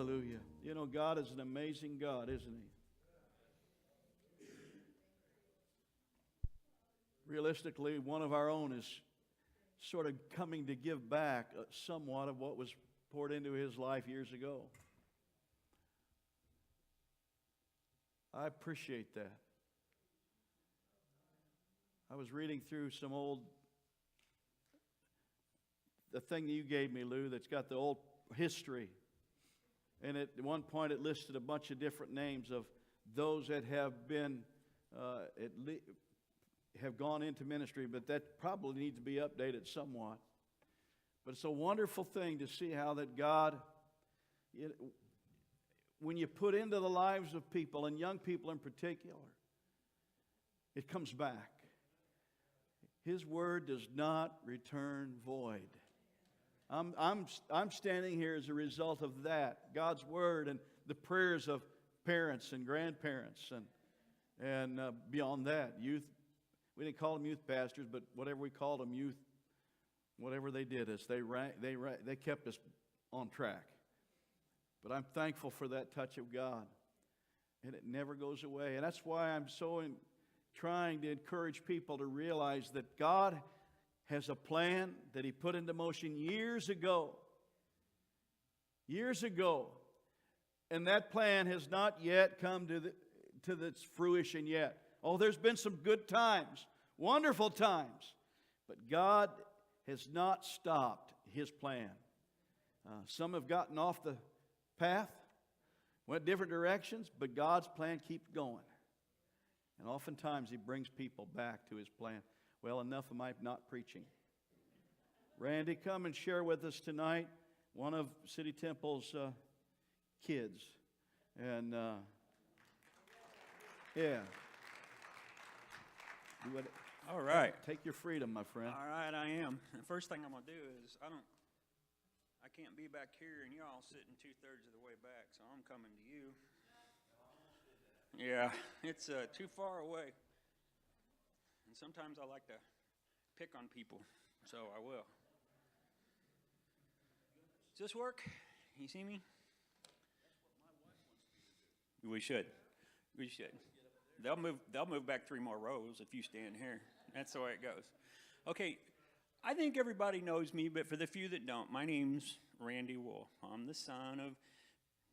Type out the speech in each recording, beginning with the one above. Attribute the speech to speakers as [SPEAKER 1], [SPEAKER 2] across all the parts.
[SPEAKER 1] Hallelujah. You know, God is an amazing God, isn't He? Realistically, one of our own is sort of coming to give back somewhat of what was poured into his life years ago. I appreciate that. I was reading through the thing that you gave me, Lou, that's got the old history. And at one point it listed a bunch of different names of those that have been, have gone into ministry, but that probably needs to be updated somewhat. But it's a wonderful thing to see how that God, when you put into the lives of people, and young people in particular, it comes back. His word does not return void. I'm standing here as a result of that, God's word and the prayers of parents and grandparents and beyond that, youth. We didn't call them youth pastors, but whatever we called them, youth, whatever they did us, they kept us on track. But I'm thankful for that touch of God, and it never goes away. And that's why I'm so trying to encourage people to realize that God has a plan that He put into motion years ago. Years ago. And that plan has not yet come to its fruition yet. Oh, there's been some good times, wonderful times. But God has not stopped His plan. Some have gotten off the path, went different directions, but God's plan keeps going. And oftentimes He brings people back to His plan. Well, enough of my not preaching. Randy, come and share with us tonight one of City Temple's kids. And, yeah.
[SPEAKER 2] All right.
[SPEAKER 1] Take your freedom, my friend.
[SPEAKER 2] All right, I am. The first thing I'm going to do is I can't be back here and y'all sitting 2/3 of the way back, so I'm coming to you. Yeah, it's too far away. And sometimes I like to pick on people, so I will. Does this work? You see me? We should. We should. They'll move back 3 more rows if you stand here. That's the way it goes. Okay, I think everybody knows me, but for the few that don't, my name's Randy Wolf. I'm the son of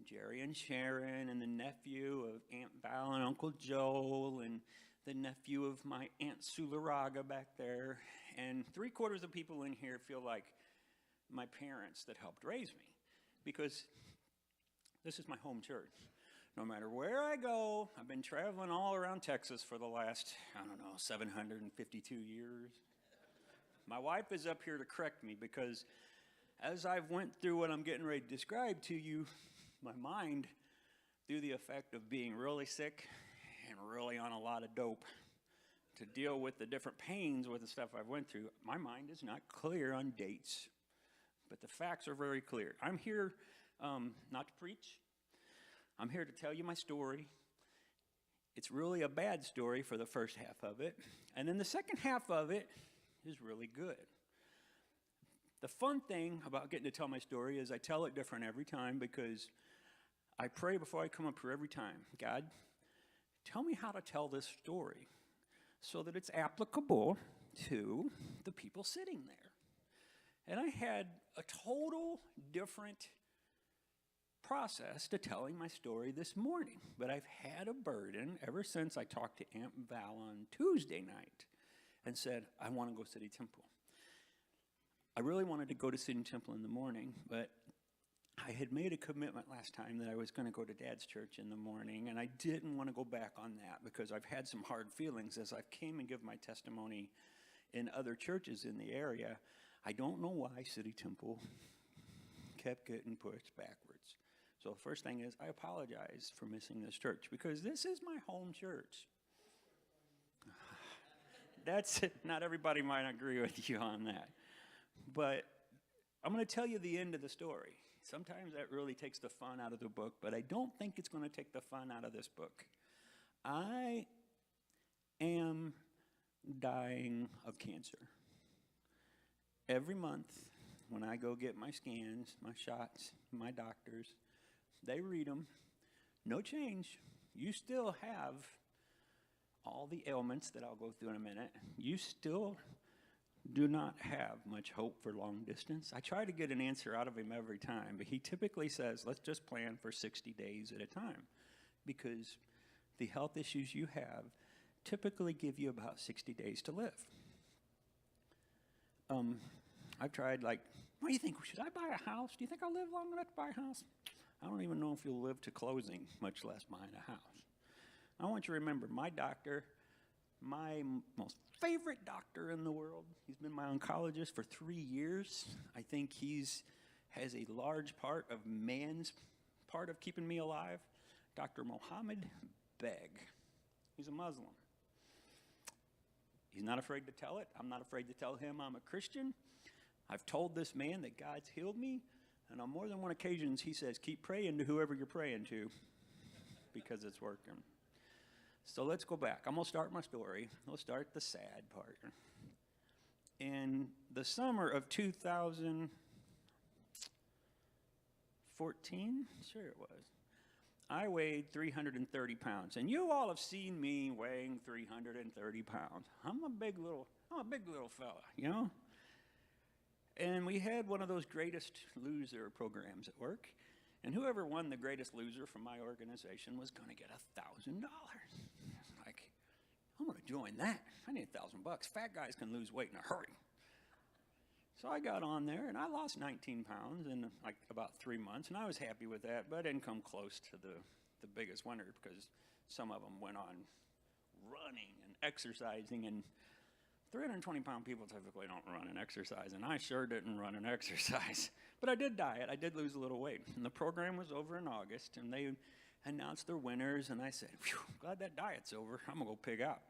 [SPEAKER 2] Jerry and Sharon and the nephew of Aunt Val and Uncle Joel and the nephew of my Aunt Sularaga back there. And 3/4 of people in here feel like my parents that helped raise me, because this is my home church. No matter where I go, I've been traveling all around Texas for the last, 752 years. My wife is up here to correct me, because as I've went through what I'm getting ready to describe to you, my mind, through the effect of being really sick and really on a lot of dope to deal with the different pains with the stuff I've went through, my mind is not clear on dates. But the facts are very clear. I'm here not to preach. I'm here to tell you my story. It's really a bad story for the first half of it. And then the second half of it is really good. The fun thing about getting to tell my story is I tell it different every time, because I pray before I come up here every time. God, tell me how to tell this story so that it's applicable to the people sitting there. And I had a total different process to telling my story this morning. But I've had a burden ever since I talked to Aunt Val on Tuesday night and said, I want to go to City Temple. I really wanted to go to City Temple in the morning, but I had made a commitment last time that I was going to go to Dad's church in the morning, and I didn't want to go back on that because I've had some hard feelings as I came and give my testimony in other churches in the area. I don't know why City Temple kept getting pushed backwards. So the first thing is, I apologize for missing this church, because this is my home church. That's it. Not everybody might agree with you on that. But I'm going to tell you the end of the story. Sometimes that really takes the fun out of the book, but I don't think it's going to take the fun out of this book. I am dying of cancer. Every month when I go get my scans, my shots, my doctors, They read them. No change. You still have all the ailments that I'll go through in a minute. You still do not have much hope for long distance. I try to get an answer out of him every time, but he typically says, let's just plan for 60 days at a time, because the health issues you have typically give you about 60 days to live. I've tried, like, what do you think? Should I buy a house? Do you think I'll live long enough to buy a house? I don't even know if you'll live to closing, much less buying a house. I want you to remember, my doctor, my most favorite doctor in the world, he's been my oncologist for 3 years. I think has a large part of man's part of keeping me alive. Dr. Mohammed Beg. He's a Muslim. He's not afraid to tell it. I'm not afraid to tell him I'm a Christian. I've told this man that God's healed me, and on more than one occasions he says, keep praying to whoever you're praying to, because it's working. So let's go back. I'm going to start my story. Let's start the sad part. In the summer of 2014, sure it was, I weighed 330 pounds. And you all have seen me weighing 330 pounds. I'm a big little fella, you know? And we had one of those Greatest Loser programs at work. And whoever won the Greatest Loser from my organization was going to get $1,000. Like, I'm going to join that. I need $1,000. Fat guys can lose weight in a hurry. So I got on there, and I lost 19 pounds in like about 3 months, and I was happy with that, but I didn't come close to the biggest winner, because some of them went on running and exercising, and 320-pound people typically don't run and exercise, and I sure didn't run and exercise. But I did diet. I did lose a little weight. And the program was over in August, and they announced their winners, and I said, phew, glad that diet's over. I'm going to go pig out.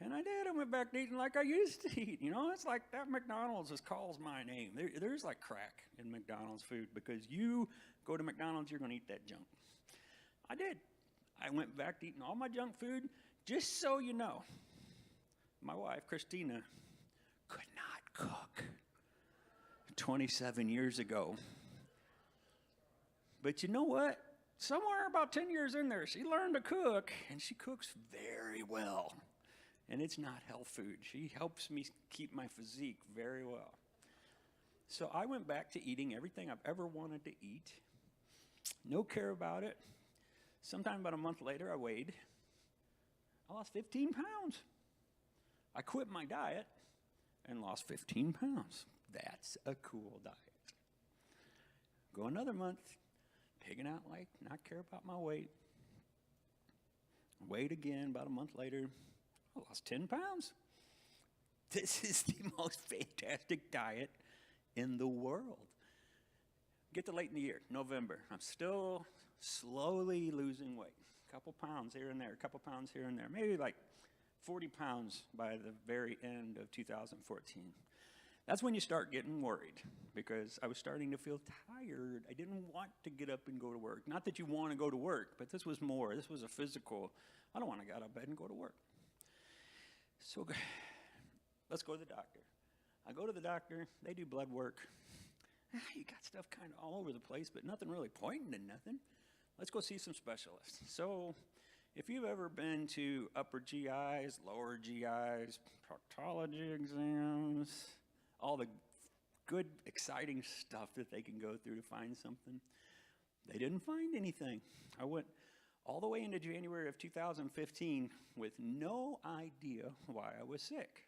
[SPEAKER 2] And I did. I went back to eating like I used to eat. You know, it's like that McDonald's just calls my name. There's like crack in McDonald's food, because you go to McDonald's, you're going to eat that junk. I did. I went back to eating all my junk food. Just so you know, my wife, Christina, could not cook 27 years ago. But you know what? Somewhere about 10 years in there, she learned to cook, and she cooks very well. And it's not health food. She helps me keep my physique very well. So I went back to eating everything I've ever wanted to eat. No care about it. Sometime about a month later, I lost 15 pounds. I quit my diet and lost 15 pounds. That's a cool diet. Go another month, pigging out like, not care about my weight. Wait again, about a month later, I lost 10 pounds. This is the most fantastic diet in the world. Get to late in the year, November. I'm still slowly losing weight. A couple pounds here and there, a couple pounds here and there. Maybe like 40 pounds by the very end of 2014. That's when you start getting worried, because I was starting to feel tired. I didn't want to get up and go to work. Not that you want to go to work, but this was more. This was a physical, I don't want to get out of bed and go to work. So let's go to the doctor. I go to the doctor. They do blood work. You got stuff kind of all over the place, but nothing really pointing to nothing. Let's go see some specialists. So if you've ever been to upper GIs, lower GIs, proctology exams, all the good, exciting stuff that they can go through to find something, they didn't find anything. I went all the way into January of 2015 with no idea why I was sick.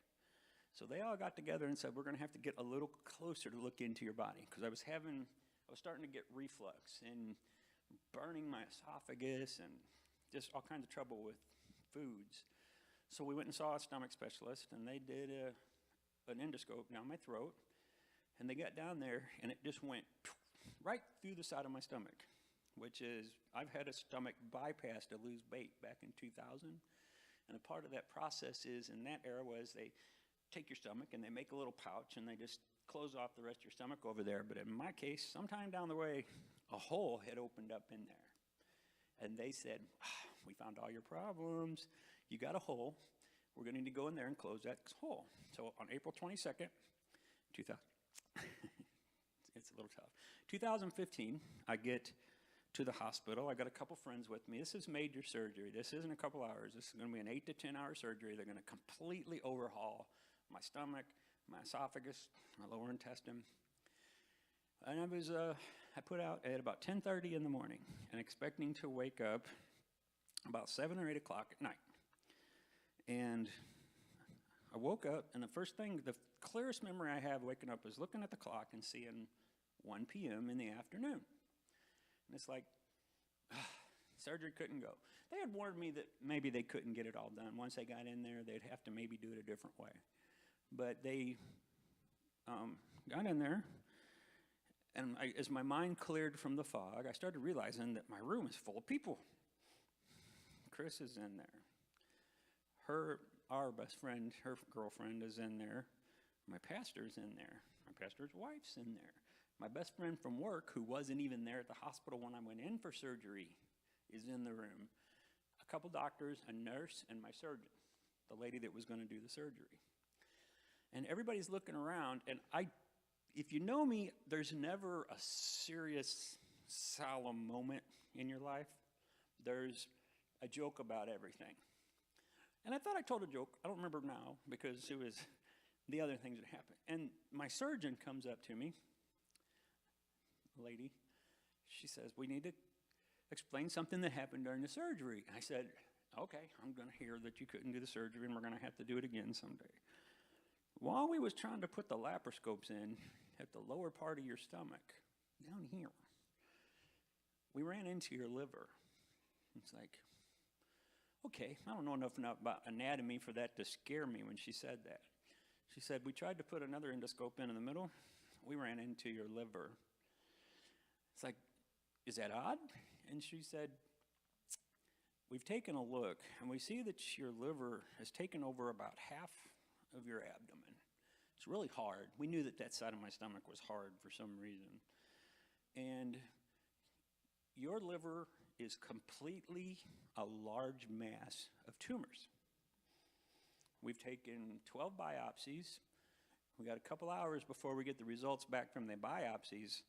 [SPEAKER 2] So they all got together and said, we're going to have to get a little closer to look into your body, because I was starting to get reflux and burning my esophagus and just all kinds of trouble with foods. So we went and saw a stomach specialist, and they did an endoscope down my throat, and they got down there, and it just went right through the side of my stomach, which is, I've had a stomach bypass to lose weight back in 2000, and a part of that process is, in that era, was they take your stomach and they make a little pouch and they just close off the rest of your stomach over there. But in my case, sometime down the way, a hole had opened up in there. And they said, we found all your problems. You got a hole. We're going to need to go in there and close that hole. So on April 22nd, 2000, it's a little tough. 2015, I get to the hospital. I got a couple friends with me. This is major surgery. This isn't a couple hours. This is going to be an 8 to 10 hour surgery. They're going to completely overhaul my stomach, my esophagus, my lower intestine. And I put out at about 10:30 in the morning and expecting to wake up about 7 or 8 o'clock at night. And I woke up, and the first thing, the clearest memory I have waking up is looking at the clock and seeing 1 p.m. in the afternoon. And it's like, surgery couldn't go. They had warned me that maybe they couldn't get it all done. Once they got in there, they'd have to maybe do it a different way. But they got in there, and as my mind cleared from the fog, I started realizing that my room is full of people. Chris is in there. Our best friend, her girlfriend is in there. My pastor's in there. My pastor's wife's in there. My best friend from work, who wasn't even there at the hospital when I went in for surgery, is in the room. A couple doctors, a nurse, and my surgeon, the lady that was going to do the surgery. And everybody's looking around, and if you know me, there's never a serious, solemn moment in your life. There's a joke about everything. And I thought I told a joke. I don't remember now because it was the other things that happened. And my surgeon comes up to me, a lady. She says, we need to explain something that happened during the surgery. I said, okay, I'm going to hear that you couldn't do the surgery and we're going to have to do it again someday. While we was trying to put the laparoscopes in at the lower part of your stomach, down here, we ran into your liver. It's like, okay, I don't know enough about anatomy for that to scare me when she said that. She said, we tried to put another endoscope in the middle. We ran into your liver. It's like, is that odd? And she said, we've taken a look, and we see that your liver has taken over about half of your abdomen. It's really hard. We knew that side of my stomach was hard for some reason. And your liver is completely a large mass of tumors. We've taken 12 biopsies. We got a couple hours before we get the results back from the biopsies,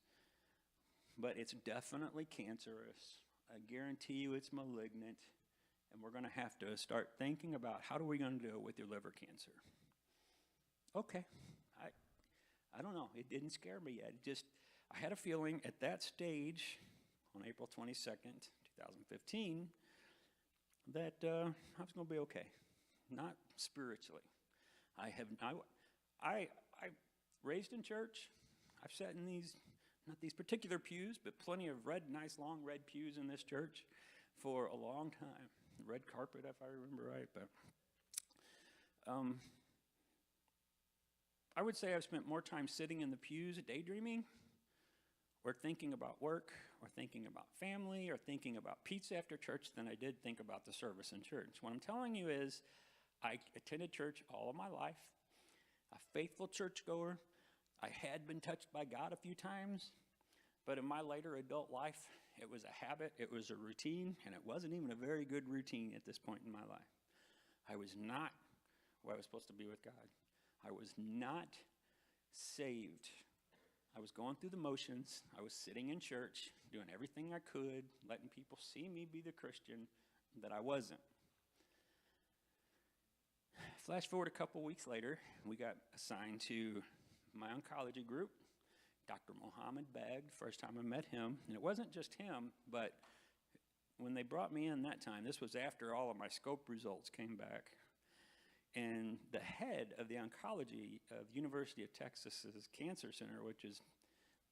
[SPEAKER 2] but it's definitely cancerous. I guarantee you it's malignant, and we're going to have to start thinking about how are we going to deal with your liver cancer. Okay, I don't know. It didn't scare me yet. I had a feeling at that stage on April 22nd, 2015, that I was going to be okay, not spiritually. I raised in church. I've sat in these, not these particular pews, but plenty of nice long red pews in this church for a long time. Red carpet, if I remember right. But I would say I've spent more time sitting in the pews daydreaming, or thinking about work, or thinking about family, or thinking about pizza after church than I did think about the service in church. What I'm telling you is, I attended church all of my life, a faithful churchgoer. I had been touched by God a few times, but in my later adult life, it was a habit, it was a routine, and it wasn't even a very good routine at this point in my life. I was not where I was supposed to be with God. I was not saved. I was going through the motions. I was sitting in church, doing everything I could, letting people see me be the Christian that I wasn't. Flash forward a couple weeks later, we got assigned to my oncology group. Dr. Mohammed Bag, first time I met him, and it wasn't just him, but when they brought me in that time, this was after all of my scope results came back, and the head of the oncology of University of Texas's Cancer Center, which is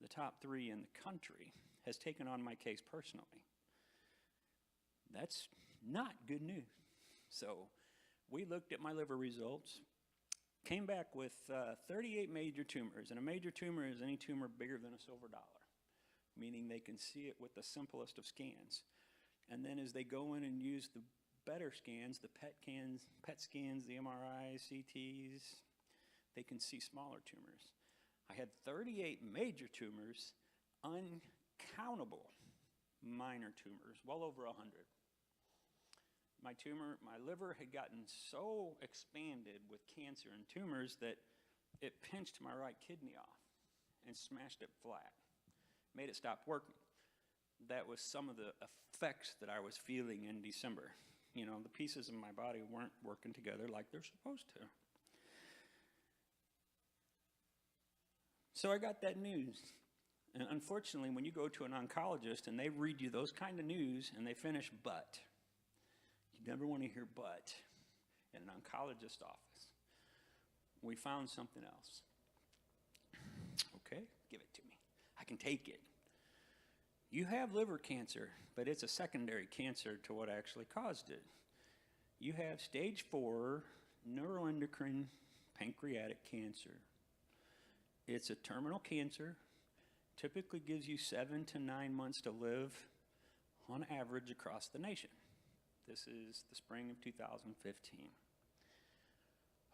[SPEAKER 2] the top 3 in the country, has taken on my case personally. That's not good news. So we looked at my liver results, came back with 38 major tumors, and a major tumor is any tumor bigger than a silver dollar, meaning they can see it with the simplest of scans. And then as they go in and use the better scans, the PET scans, the MRIs, CTs, they can see smaller tumors. I had 38 major tumors, uncountable minor tumors, well over 100. My liver had gotten so expanded with cancer and tumors that it pinched my right kidney off and smashed it flat, made it stop working. that was some of the effects that I was feeling in December. You know, the pieces of my body weren't working together like they're supposed to. So I got that news. And unfortunately, when you go to an oncologist and they read you those kind of news and they finish but, you never want to hear but in an oncologist office. We found something else. Okay, give it to me. I can take it. You have liver cancer, but it's a secondary cancer to what actually caused it. You have stage 4 neuroendocrine pancreatic cancer. It's a terminal cancer, typically gives you 7 to 9 months to live on average across the nation. This is the spring of 2015.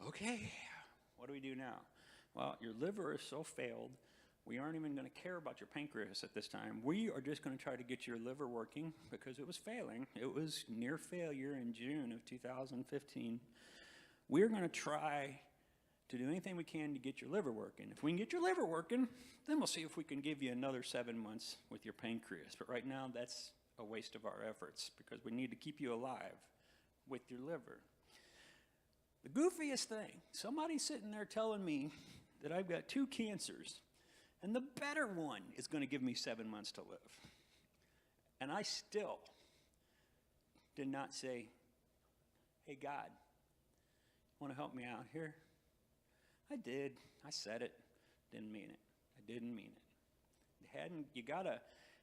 [SPEAKER 2] Okay, what do we do now? Well, your liver is so failed, we aren't even going to care about your pancreas at this time. We are just going to try to get your liver working because it was failing. It was near failure in June of 2015. We're going to try to do anything we can to get your liver working. If we can get your liver working, then we'll see if we can give you another 7 months with your pancreas. But right now, that's a waste of our efforts because we need to keep you alive with your liver. The goofiest thing, somebody's sitting there telling me that I've got 2 cancers, and the better one is going to give me 7 months to live. And I still did not say, hey, God, want to help me out here? I did. I said it. Didn't mean it. I didn't mean it.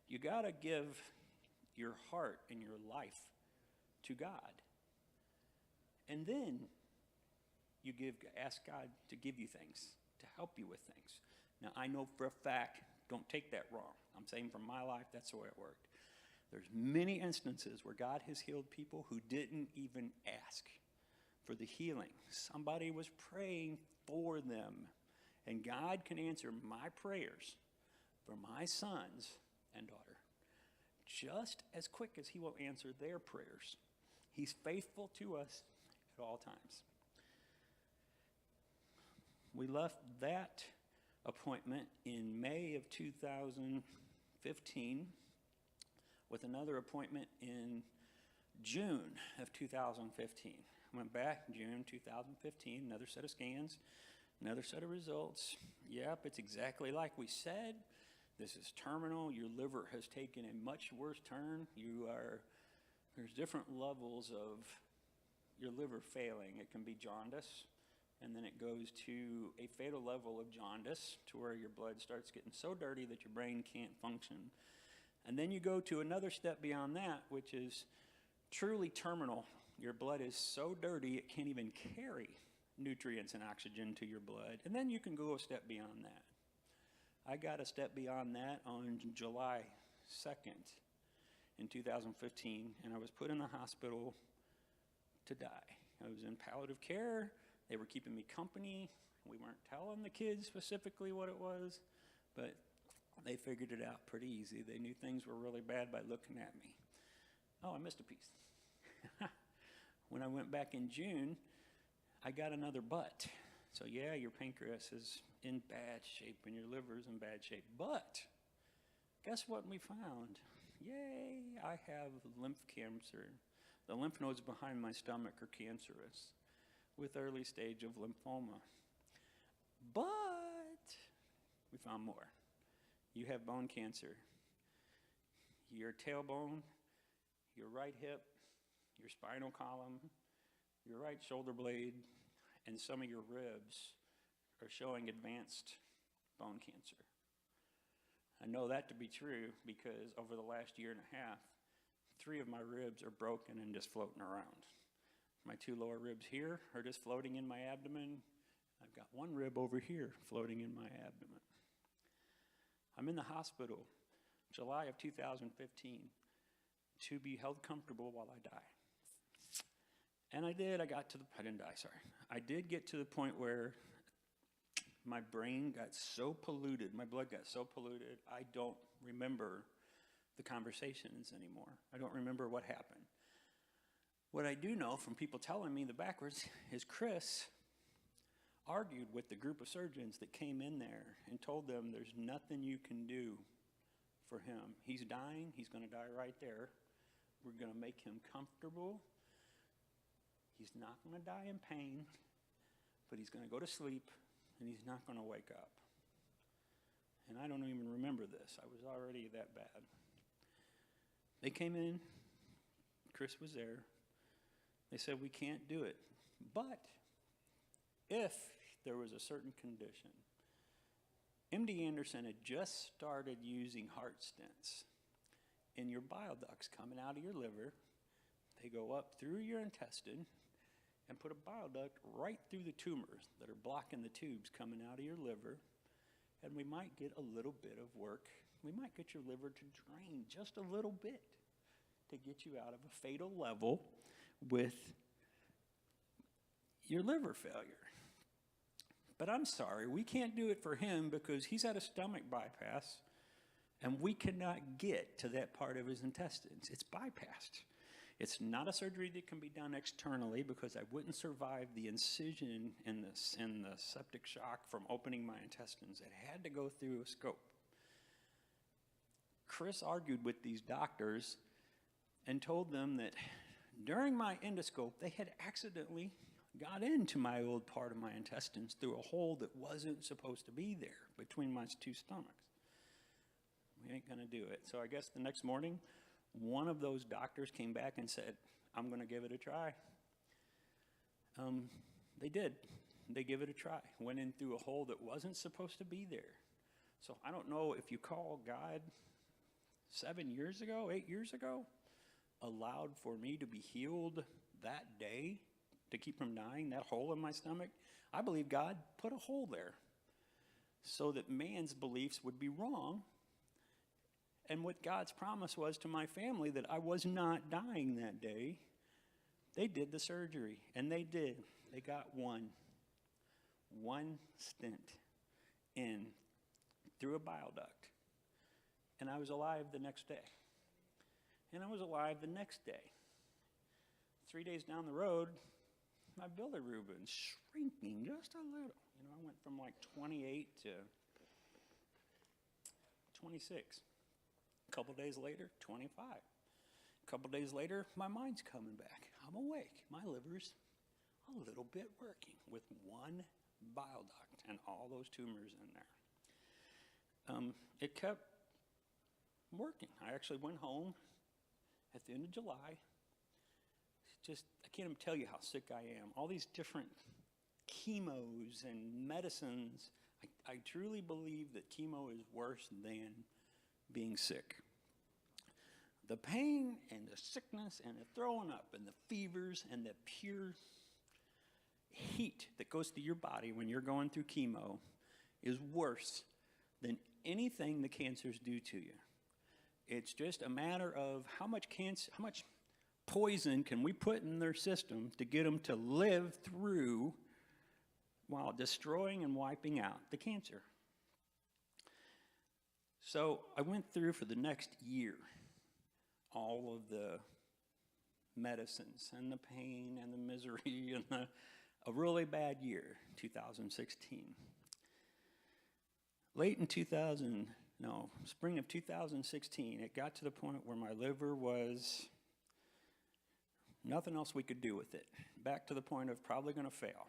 [SPEAKER 2] You gotta give your heart and your life to God. And then you ask God to give you things, to help you with things. Now, I know for a fact, don't take that wrong. I'm saying from my life, that's the way it worked. There's many instances where God has healed people who didn't even ask for the healing. Somebody was praying for them, and God can answer my prayers for my sons and daughter just as quick as he will answer their prayers. He's faithful to us at all times. We left that appointment in May of 2015 with another appointment in June of 2015. Went back June 2015, another set of scans, another set of results. Yep, it's exactly like we said. This is terminal. Your liver has taken a much worse turn. There's different levels of your liver failing. It can be jaundice, and then it goes to a fatal level of jaundice to where your blood starts getting so dirty that your brain can't function. And then you go to another step beyond that, which is truly terminal. Your blood is so dirty it can't even carry nutrients and oxygen to your blood. And then you can go a step beyond that. I got a step beyond that on July 2nd in 2015, and I was put in the hospital to die. I was in palliative care. They were keeping me company. We weren't telling the kids specifically what it was, but they figured it out pretty easy. They knew things were really bad by looking at me. Oh, I missed a piece. When I went back in June, I got another but. So yeah, your pancreas is in bad shape and your liver's in bad shape. But guess what we found? Yay, I have lymph cancer. The lymph nodes behind my stomach are cancerous with early stage of lymphoma. But we found more. You have bone cancer. Your tailbone, your right hip, your spinal column, your right shoulder blade, and some of your ribs are showing advanced bone cancer. I know that to be true because over the last year and a half, 3 of my ribs are broken and just floating around. My 2 lower ribs here are just floating in my abdomen. I've got 1 rib over here floating in my abdomen. I'm in the hospital July of 2015 to be held comfortable while I die. And I did get to the point where my brain got so polluted, my blood got so polluted, I don't remember the conversations anymore. I don't remember what happened. What I do know from people telling me the backwards is Chris argued with the group of surgeons that came in there and told them there's nothing you can do for him. He's dying. He's going to die right there. We're going to make him comfortable. He's not going to die in pain, but he's going to go to sleep, and he's not going to wake up. And I don't even remember this. I was already that bad. They came in. Chris was there. They said, we can't do it. But if there was a certain condition, MD Anderson had just started using heart stents. And your bile ducts coming out of your liver, they go up through your intestine and put a bile duct right through the tumors that are blocking the tubes coming out of your liver. And we might get a little bit of work. We might get your liver to drain just a little bit to get you out of a fatal level with your liver failure. But I'm sorry, we can't do it for him because he's had a stomach bypass and we cannot get to that part of his intestines. It's bypassed. It's not a surgery that can be done externally because I wouldn't survive the incision and the septic shock from opening my intestines. It had to go through a scope. Chris argued with these doctors and told them that during my endoscope, they had accidentally got into my old part of my intestines through a hole that wasn't supposed to be there between my two stomachs. We ain't gonna do it. So I guess the next morning, one of those doctors came back and said, I'm gonna give it a try. They did. They give it a try. Went in through a hole that wasn't supposed to be there. So I don't know if you call God 7 years ago, 8 years ago, allowed for me to be healed that day to keep from dying, that hole in my stomach. I believe God put a hole there so that man's beliefs would be wrong. And what God's promise was to my family that I was not dying that day, they did the surgery, and they did. They got one stent in through a bile duct, and I was alive the next day. And I was alive the next day. 3 days down the road, my bilirubin's shrinking just a little. You know, I went from like 28 to 26. A couple days later, 25. A couple days later, my mind's coming back. I'm awake. My liver's a little bit working with one bile duct and all those tumors in there. It kept working. I actually went home at the end of July. I can't even tell you how sick I am. All these different chemos and medicines. I truly believe that chemo is worse than being sick. The pain and the sickness and the throwing up and the fevers and the pure heat that goes through your body when you're going through chemo is worse than anything the cancers do to you. It's just a matter of how much poison can we put in their system to get them to live through while destroying and wiping out the cancer. So I went through for the next year all of the medicines and the pain and the misery and a really bad year, 2016. Spring of 2016, it got to the point where my liver was nothing else we could do with it. Back to the point of probably going to fail.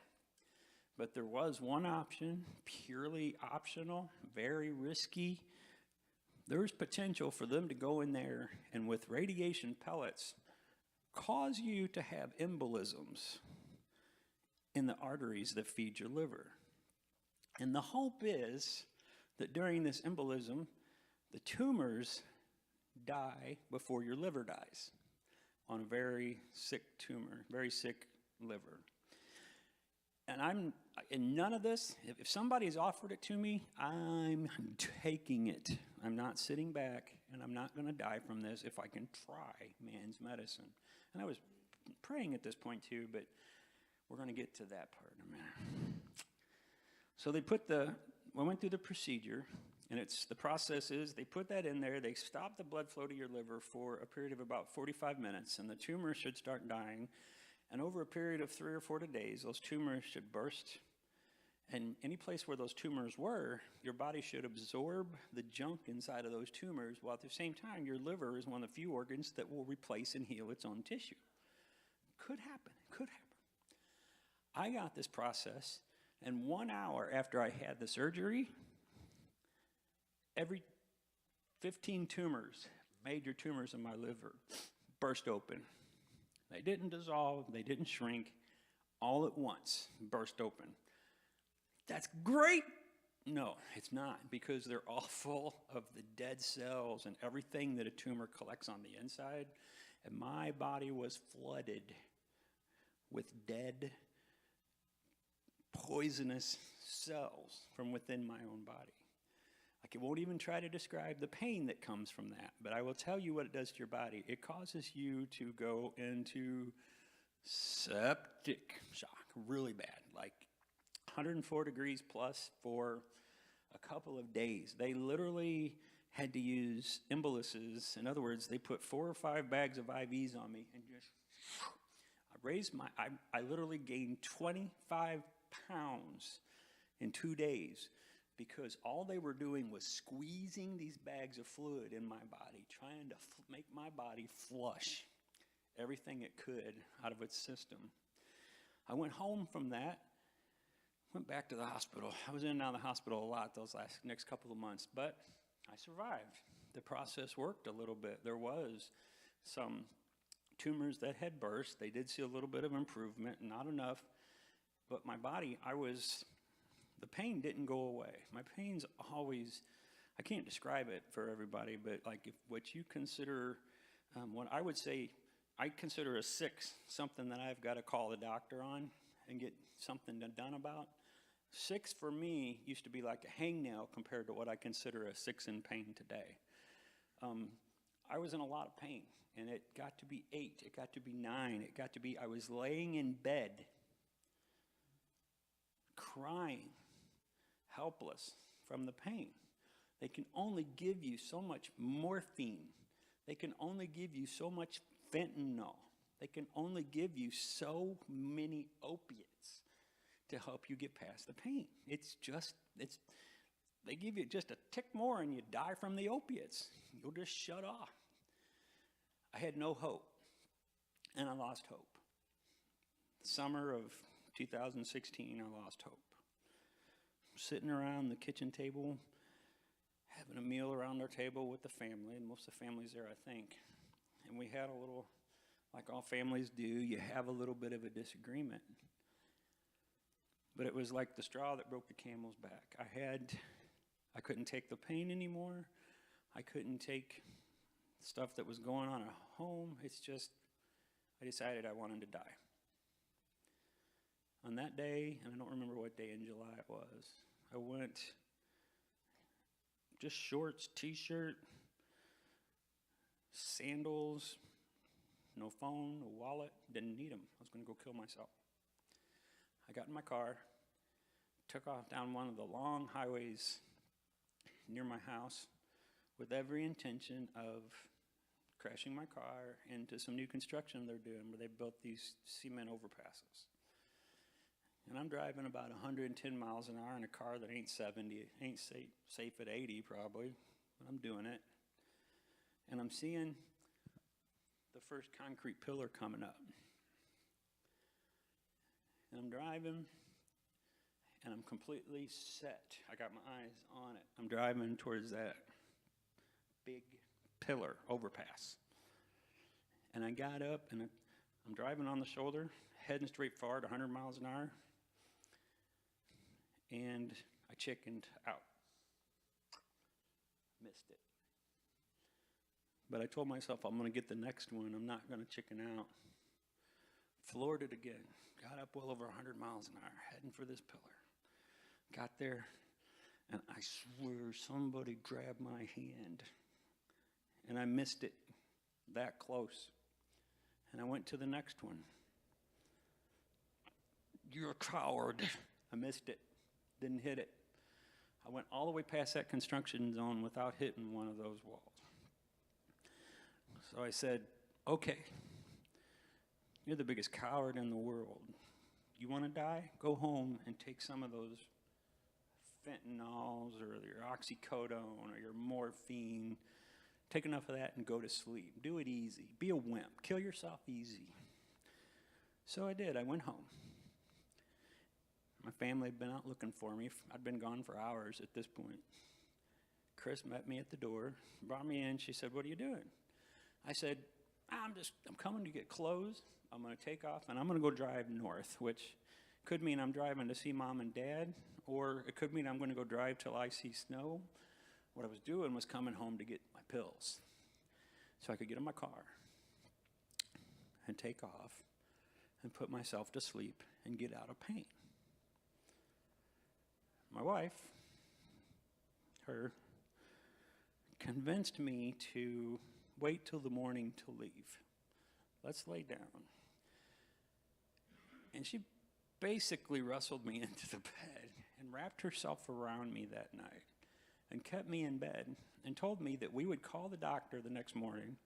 [SPEAKER 2] But there was one option, purely optional, very risky. There was potential for them to go in there and with radiation pellets cause you to have embolisms in the arteries that feed your liver. And the hope is that during this embolism, the tumors die before your liver dies on a very sick tumor, very sick liver. And I'm in none of this. If somebody's offered it to me, I'm taking it. I'm not sitting back, and I'm not going to die from this if I can try man's medicine. And I was praying at this point too, but we're going to get to that part in a minute. So we went through the procedure, and the process is they put that in there, they stop the blood flow to your liver for a period of about 45 minutes, and the tumor should start dying. And over a period of 3 or 4 days, those tumors should burst And any place where those tumors were, your body should absorb the junk inside of those tumors, while at the same time, your liver is one of the few organs that will replace and heal its own tissue. Could happen, could happen. I got this process, and 1 hour after I had the surgery, every 15 tumors, major tumors in my liver, burst open. They didn't dissolve, they didn't shrink, all at once burst open. That's great. No, it's not, because they're all full of the dead cells and everything that a tumor collects on the inside. And my body was flooded with dead, poisonous cells from within my own body. I won't even try to describe the pain that comes from that, but I will tell you what it does to your body. It causes you to go into septic shock, really bad, like 104 degrees plus for a couple of days. They literally had to use emboluses. In other words, they put 4 or 5 bags of IVs on me and just, I literally gained 25 pounds in 2 days, because all they were doing was squeezing these bags of fluid in my body, trying to make my body flush everything it could out of its system. I went home from that, went back to the hospital. I was in and out of the hospital a lot those next couple of months, but I survived. The process worked a little bit. There was some tumors that had burst. They did see a little bit of improvement, not enough, but my body, the pain didn't go away. My pain's always, I can't describe it for everybody, but like what you consider, what I would say, I consider a 6 something that I've got to call the doctor on and get something done about. 6 for me used to be like a hangnail compared to what I consider a 6 in pain today. I was in a lot of pain, and it got to be 8, it got to be 9, it got to be, I was laying in bed, crying, helpless from the pain. They can only give you so much morphine. They can only give you so much fentanyl. They can only give you so many opiates to help you get past the pain. They give you just a tick more and you die from the opiates. You'll just shut off. I had no hope, and I lost hope. Summer of 2016, I lost hope. Sitting around the kitchen table, having a meal around our table with the family, and most of the families there, I think. And we had a little, like all families do, you have a little bit of a disagreement. But it was like the straw that broke the camel's back. I couldn't take the pain anymore. I couldn't take stuff that was going on at home. I decided I wanted to die. On that day, and I don't remember what day in July it was, I went just shorts, t-shirt, sandals, no phone, no wallet, didn't need them. I was going to go kill myself. I got in my car, took off down one of the long highways near my house with every intention of crashing my car into some new construction they're doing where they built these cement overpasses. And I'm driving about 110 miles an hour in a car that ain't 70, ain't safe at 80 probably, but I'm doing it. And I'm seeing the first concrete pillar coming up. And I'm driving, and I'm completely set. I got my eyes on it. I'm driving towards that big pillar overpass. And I got up, and I'm driving on the shoulder, heading straight forward, 100 miles an hour. And I chickened out. Missed it. But I told myself I'm going to get the next one. I'm not going to chicken out. Floored it again. Got up well over 100 miles an hour, heading for this pillar. Got there, and I swear somebody grabbed my hand. And I missed it that close. And I went to the next one. You're a coward. I missed it. Didn't hit it. I went all the way past that construction zone without hitting one of those walls. So I said, okay, you're the biggest coward in the world. You want to die? Go home and take some of those fentanyls or your oxycodone or your morphine. Take enough of that and go to sleep. Do it easy. Be a wimp. Kill yourself easy. So I did. I went home. My family had been out looking for me. I'd been gone for hours at this point. Chris met me at the door, brought me in. She said, "What are you doing?" I said, I'm coming to get clothes. I'm going to take off, and I'm going to go drive north, which could mean I'm driving to see Mom and Dad, or it could mean I'm going to go drive till I see snow. What I was doing was coming home to get my pills so I could get in my car and take off and put myself to sleep and get out of pain. My wife, her, convinced me to wait till the morning to leave. Let's lay down. And she basically wrestled me into the bed and wrapped herself around me that night and kept me in bed and told me that we would call the doctor the next morning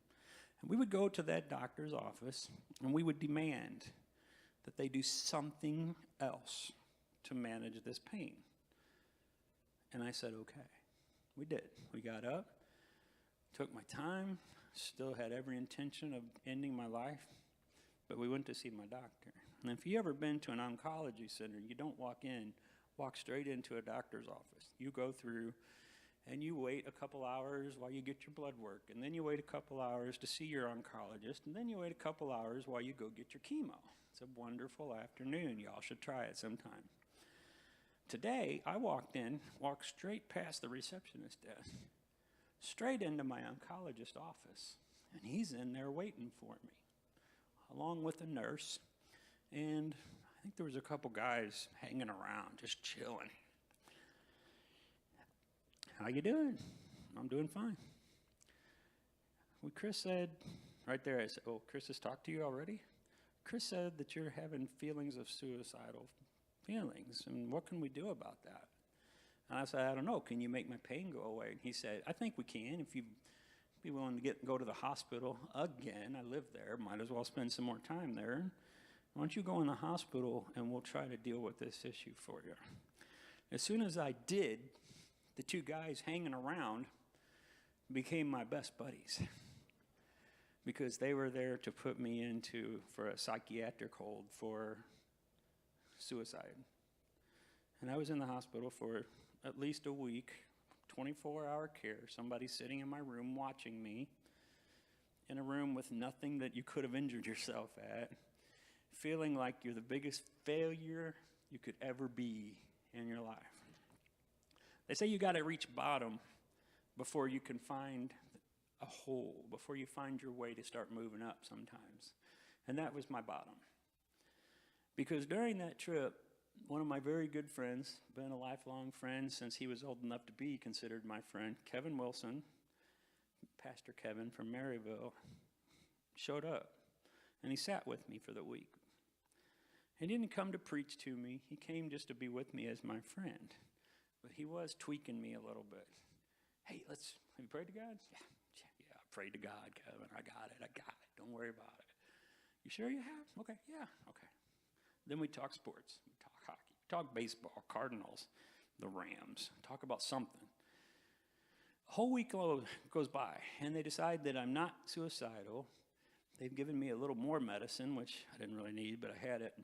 [SPEAKER 2] and we would go to that doctor's office and we would demand that they do something else to manage this pain. And I said, okay. We did. We got up, took my time, still had every intention of ending my life, but we went to see my doctor. And if you ever been to an oncology center, you don't walk straight into a doctor's office. You go through and you wait a couple hours while you get your blood work, and then you wait a couple hours to see your oncologist, and then you wait a couple hours while you go get your chemo. It's a wonderful afternoon. Y'all should try it sometime. Today, I walked straight past the receptionist desk, straight into my oncologist office, and he's in there waiting for me, along with a nurse, and I think there was a couple guys hanging around, just chilling. How you doing? I'm doing fine. Well, Chris said, right there, I said, oh, Chris has talked to you already? Chris said that you're having feelings of suicidal feelings, and what can we do about that? And I said, I don't know, can you make my pain go away? And he said, I think we can, if you'd be willing to go to the hospital again. I live there, might as well spend some more time there. Why don't you go in the hospital and we'll try to deal with this issue for you. As soon as I did, the two guys hanging around became my best buddies because they were there to put me for a psychiatric hold for suicide. And I was in the hospital for at least a week, 24-hour care, somebody sitting in my room watching me, in a room with nothing that you could have injured yourself at, feeling like you're the biggest failure you could ever be in your life. They say you got to reach bottom before you can find a hole, before you find your way to start moving up sometimes. And that was my bottom. Because during that trip, one of my very good friends, been a lifelong friend since he was old enough to be considered my friend, Kevin Wilson, Pastor Kevin from Maryville, showed up. And he sat with me for the week. He didn't come to preach to me. He came just to be with me as my friend. But he was tweaking me a little bit. Hey, have you prayed to God? Yeah, I prayed to God, Kevin. I got it. Don't worry about it. You sure you have? Okay, yeah, okay. Then we talk sports, we talk hockey, we talk baseball, Cardinals, the Rams, talk about something. A whole week goes by, and they decide that I'm not suicidal. They've given me a little more medicine, which I didn't really need, but I had it.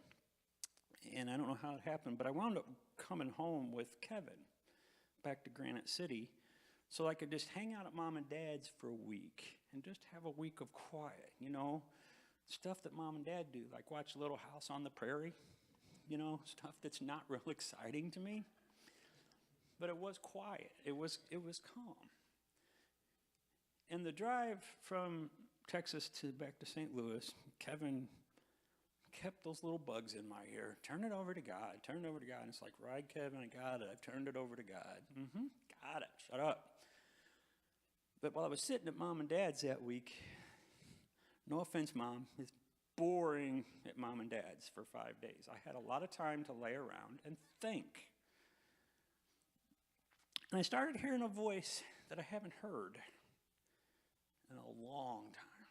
[SPEAKER 2] And I don't know how it happened, but I wound up coming home with Kevin back to Granite City so I could just hang out at Mom and Dad's for a week and just have a week of quiet, stuff that Mom and Dad do, like watch Little House on the Prairie, stuff that's not real exciting to me. But it was quiet. It was calm. And the drive from Texas back to St. Louis, Kevin kept those little bugs in my ear. Turn it over to God. Turn it over to God. And it's like, right, Kevin, I got it. I've turned it over to God. Got it. Shut up. But while I was sitting at Mom and Dad's that week, no offense, Mom, it's boring at Mom and Dad's for 5 days. I had a lot of time to lay around and think. And I started hearing a voice that I haven't heard in a long time.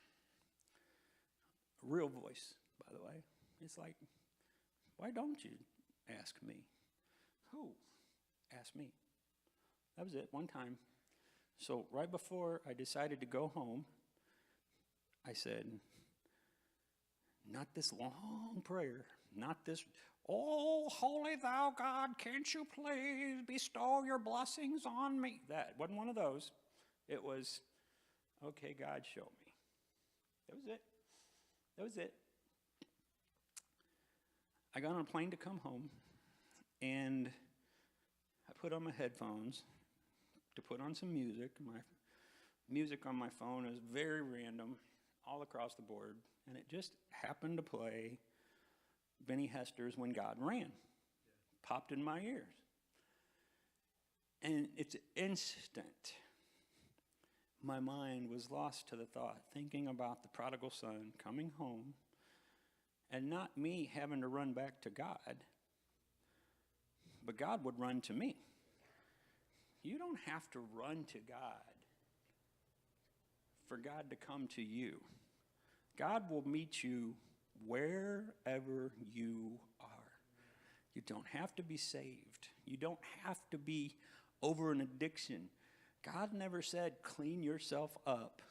[SPEAKER 2] A real voice, by the way. It's like, why don't you ask me? Who? ask me. That was it, one time. So right before I decided to go home, I said, not this long prayer, not this, oh, holy thou God, can't you please bestow your blessings on me? That wasn't one of those. It was, okay, God, show me. That was it. That was it. I got on a plane to come home, and I put on my headphones to put on some music. My music on my phone is very random, all across the board, and it just happened to play Benny Hester's When God Ran. Popped in my ears. And it's instant. My mind was lost to the thought, thinking about the prodigal son coming home, and not me having to run back to God, but God would run to me. You don't have to run to God for God to come to you. God will meet you wherever you are. You don't have to be saved. You don't have to be over an addiction. God never said, clean yourself up.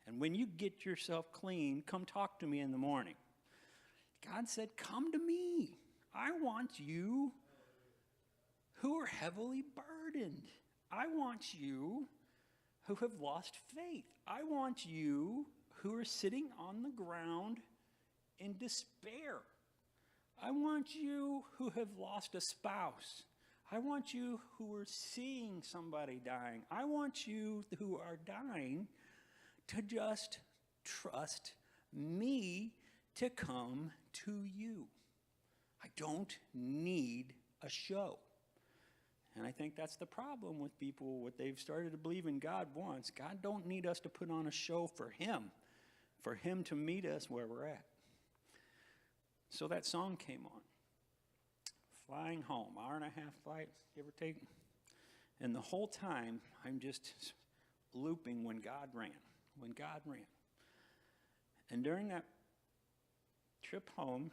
[SPEAKER 2] And when you get yourself clean, come talk to me in the morning. God said, come to me. I want you who are heavily burdened. I want you who have lost faith. I want you who are sitting on the ground in despair. I want you who have lost a spouse. I want you who are seeing somebody dying. I want you who are dying to just trust me to come to you. I don't need a show. And I think that's the problem with people, what they've started to believe in God once. God don't need us to put on a show for him to meet us where we're at. So that song came on. Flying home, hour and a half flight, give or take. And the whole time, I'm just looping when God ran, when God ran. And during that trip home,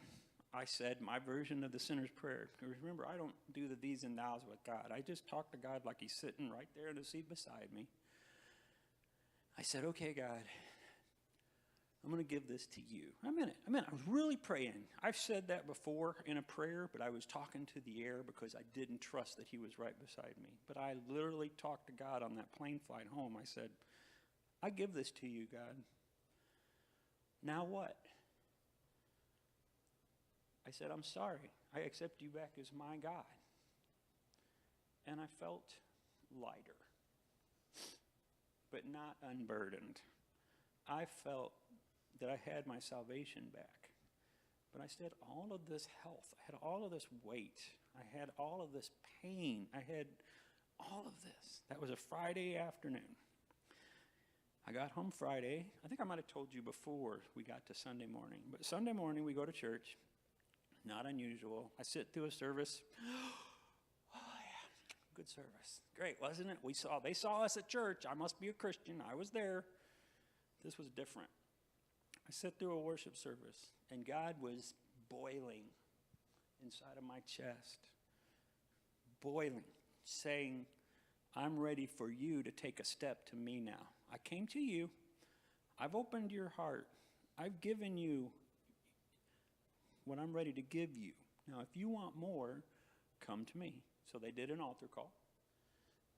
[SPEAKER 2] I said my version of the sinner's prayer. Remember, I don't do the these and thous with God. I just talk to God like he's sitting right there in the seat beside me. I said, okay, God, I'm going to give this to you. I meant it. I was really praying. I've said that before in a prayer, but I was talking to the air because I didn't trust that he was right beside me. But I literally talked to God on that plane flight home. I said, I give this to you, God. Now what? I said, I'm sorry. I accept you back as my God. And I felt lighter, but not unburdened. I felt that I had my salvation back. But I said, all of this health, I had all of this weight, I had all of this pain, I had all of this. That was a Friday afternoon. I got home Friday. I think I might have told you before we got to Sunday morning. But Sunday morning we go to church. Not unusual. I sit through a service. Oh yeah, good service. Great, wasn't it? They saw us at church. I must be a Christian. I was there. This was different. I sat through a worship service, and God was boiling inside of my chest. Boiling, saying, I'm ready for you to take a step to me now. I came to you. I've opened your heart. I've given you what I'm ready to give you. Now, if you want more, come to me. So they did an altar call.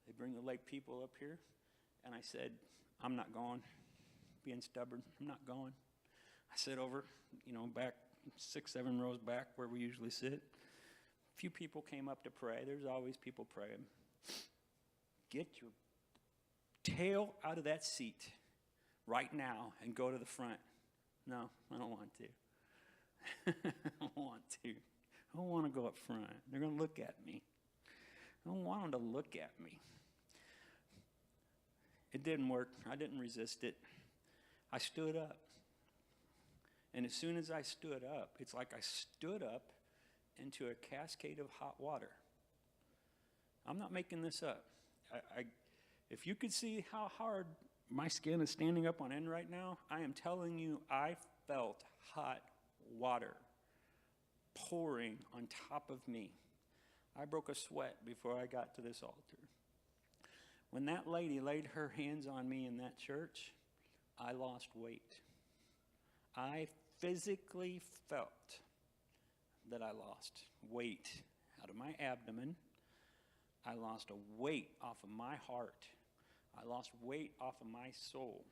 [SPEAKER 2] They bring the lake people up here. And I said, I'm not going. Being stubborn, I'm not going. I sit over, back 6, 7 rows back where we usually sit. A few people came up to pray. There's always people praying. Get your tail out of that seat right now and go to the front. No, I don't want to. I don't want to. I don't want to go up front. They're going to look at me. I don't want them to look at me. It didn't work. I didn't resist it. I stood up. And as soon as I stood up, it's like I stood up into a cascade of hot water. I'm not making this up. If you could see how hard my skin is standing up on end right now, I am telling you, I felt hot water pouring on top of me. I broke a sweat before I got to this altar. When that lady laid her hands on me in that church, I lost weight. I physically felt that I lost weight out of my abdomen. I lost a weight off of my heart. I lost weight off of my soul.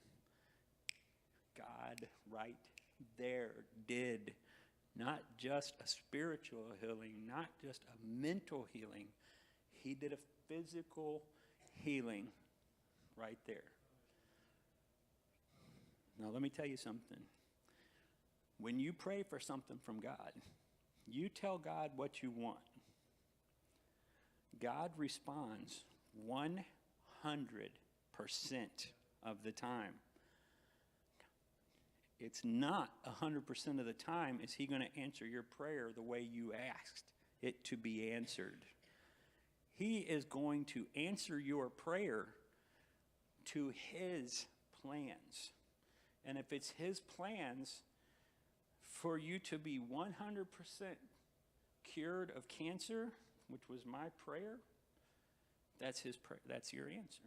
[SPEAKER 2] God right there did not just a spiritual healing, not just a mental healing. He did a physical healing right there. Now let me tell you something. When you pray for something from God, you tell God what you want. God responds 100% of the time. It's not 100% of the time is he going to answer your prayer the way you asked it to be answered. He is going to answer your prayer to his plans. And if it's his plans for you to be 100% cured of cancer, which was my prayer, that's his prayer. That's your answer.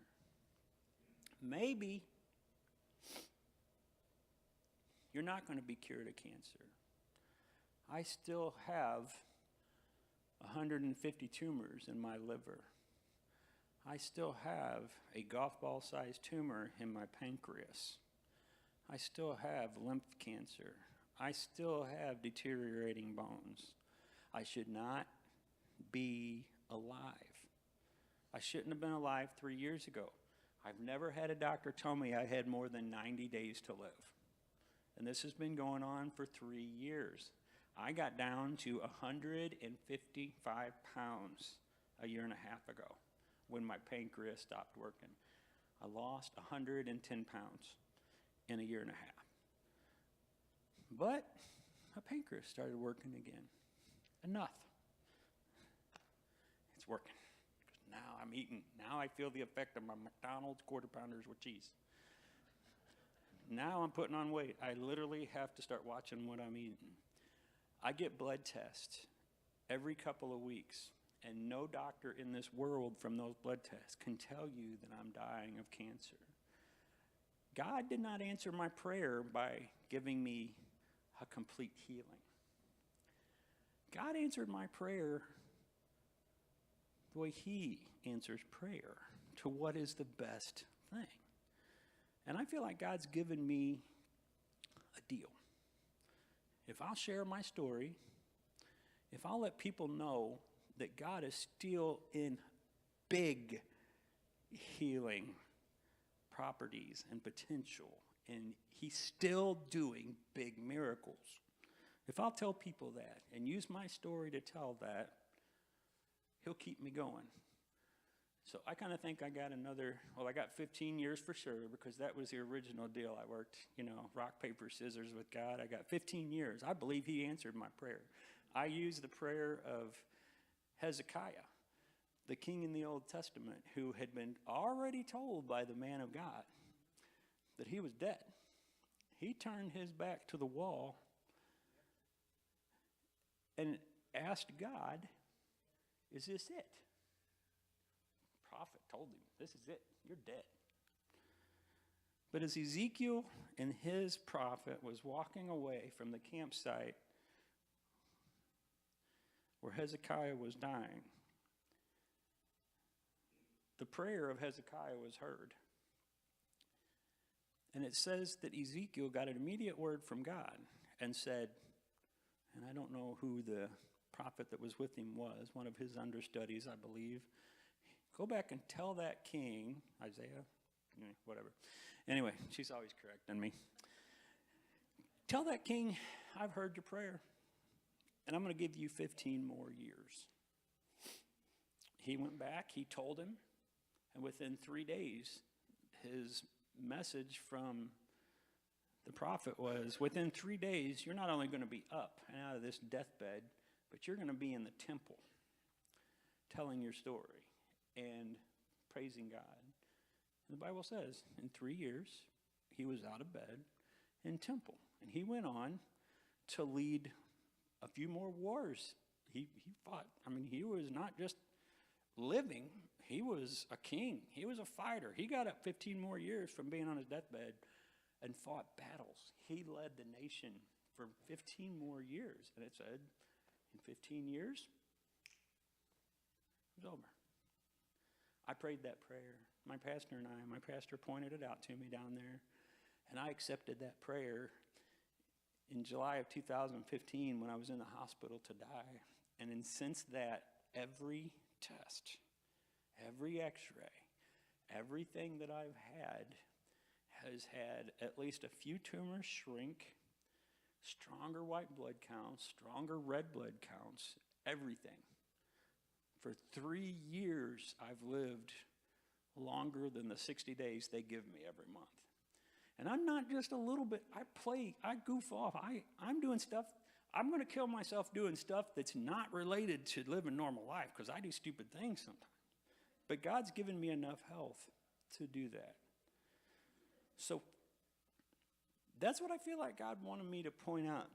[SPEAKER 2] Maybe you're not going to be cured of cancer. I still have 150 tumors in my liver. I still have a golf ball-sized tumor in my pancreas. I still have lymph cancer. I still have deteriorating bones. I should not be alive. I shouldn't have been alive 3 years ago. I've never had a doctor tell me I had more than 90 days to live. And this has been going on for 3 years. I got down to 155 pounds a year and a half ago when my pancreas stopped working. I lost 110 pounds in a year and a half. But my pancreas started working again. Enough. It's working. Now I'm eating. Now I feel the effect of my McDonald's quarter pounders with cheese. Now I'm putting on weight. I literally have to start watching what I'm eating. I get blood tests every couple of weeks, and no doctor in this world from those blood tests can tell you that I'm dying of cancer. God did not answer my prayer by giving me a complete healing. God answered my prayer the way he answers prayer, to what is the best thing. And I feel like God's given me a deal. If I'll share my story, if I'll let people know that God is still in big healing properties and potential, and he's still doing big miracles. If I'll tell people that and use my story to tell that, he'll keep me going. So I kind of think I got I got 15 years for sure, because that was the original deal. I worked, rock, paper, scissors with God. I got 15 years. I believe he answered my prayer. I used the prayer of Hezekiah, the king in the Old Testament, who had been already told by the man of God that he was dead. He turned his back to the wall and asked God, is this it? Prophet told him, this is it, you're dead. But as Ezekiel and his prophet was walking away from the campsite where Hezekiah was dying, the prayer of Hezekiah was heard. And it says that Ezekiel got an immediate word from God and said, and I don't know who the prophet that was with him was, one of his understudies, I believe, go back and tell that king, Isaiah, whatever. Anyway, she's always correcting me. Tell that king, I've heard your prayer, and I'm going to give you 15 more years. He went back, he told him, and within 3 days, his message from the prophet was, within 3 days, you're not only going to be up and out of this deathbed, but you're going to be in the temple telling your story and praising God. And the Bible says in 3 years, he was out of bed in temple. And he went on to lead a few more wars. he fought. I mean, he was not just living, he was a king. He was a fighter. He got up 15 more years from being on his deathbed and fought battles. He led the nation for 15 more years. And it said, in 15 years, it was over. I prayed that prayer. My pastor pointed it out to me down there. And I accepted that prayer in July of 2015 when I was in the hospital to die. And then since that, every test, every x-ray, everything that I've had has had at least a few tumors shrink, stronger white blood counts, stronger red blood counts, everything. For 3 years, I've lived longer than the 60 days they give me every month. And I'm not just a little bit, I goof off. I'm doing stuff, I'm going to kill myself doing stuff that's not related to living normal life because I do stupid things sometimes. But God's given me enough health to do that. So that's what I feel like God wanted me to point out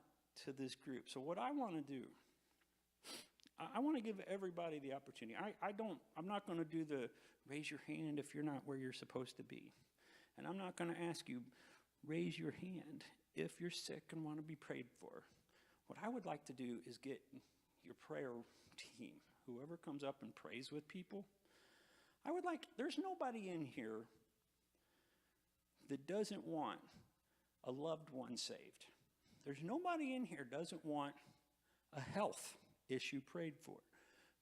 [SPEAKER 2] to this group. So what I want to do, I want to give everybody the opportunity. I'm not going to do the raise your hand if you're not where you're supposed to be. And I'm not going to ask you, raise your hand if you're sick and want to be prayed for. What I would like to do is get your prayer team, whoever comes up and prays with people. There's nobody in here that doesn't want a loved one saved. There's nobody in here doesn't want a health issue prayed for.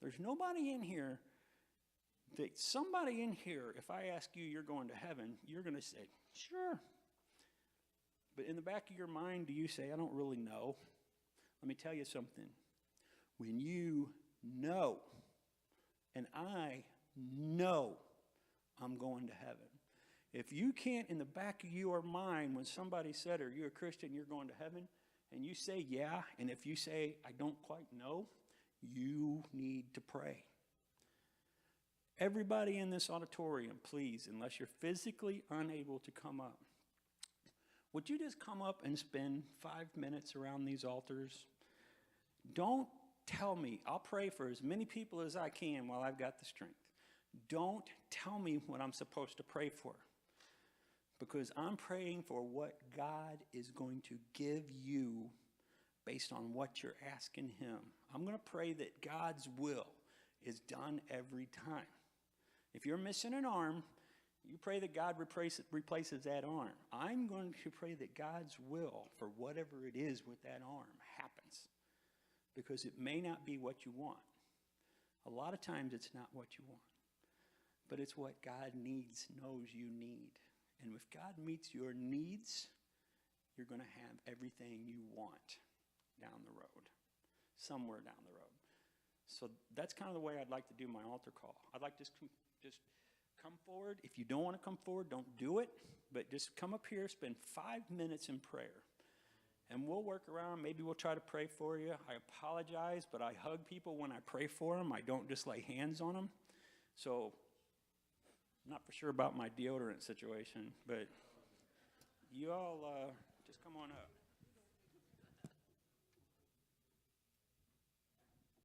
[SPEAKER 2] There's nobody in here that somebody in here, if I ask you, you're going to heaven, you're going to say, sure. But in the back of your mind, do you say, I don't really know? Let me tell you something. When you know, and I know I'm going to heaven, if you can't, in the back of your mind, when somebody said, are you a Christian, you're going to heaven, and you say, yeah, and if you say, I don't quite know, you need to pray. Everybody in this auditorium, please, unless you're physically unable to come up, would you just come up and spend 5 minutes around these altars? Don't tell me. I'll pray for as many people as I can while I've got the strength. Don't tell me what I'm supposed to pray for, because I'm praying for what God is going to give you based on what you're asking him. I'm going to pray that God's will is done every time. If you're missing an arm, you pray that God replaces that arm. I'm going to pray that God's will for whatever it is with that arm happens, because it may not be what you want. A lot of times it's not what you want, but it's what God knows you need. And if God meets your needs, you're going to have everything you want down the road, somewhere down the road. So that's kind of the way I'd like to do my altar call. I'd like to just come forward. If you don't want to come forward, don't do it. But just come up here, spend 5 minutes in prayer. And we'll work around. Maybe we'll try to pray for you. I apologize, but I hug people when I pray for them. I don't just lay hands on them. So I'm not for sure about my deodorant situation, but you all just come on up.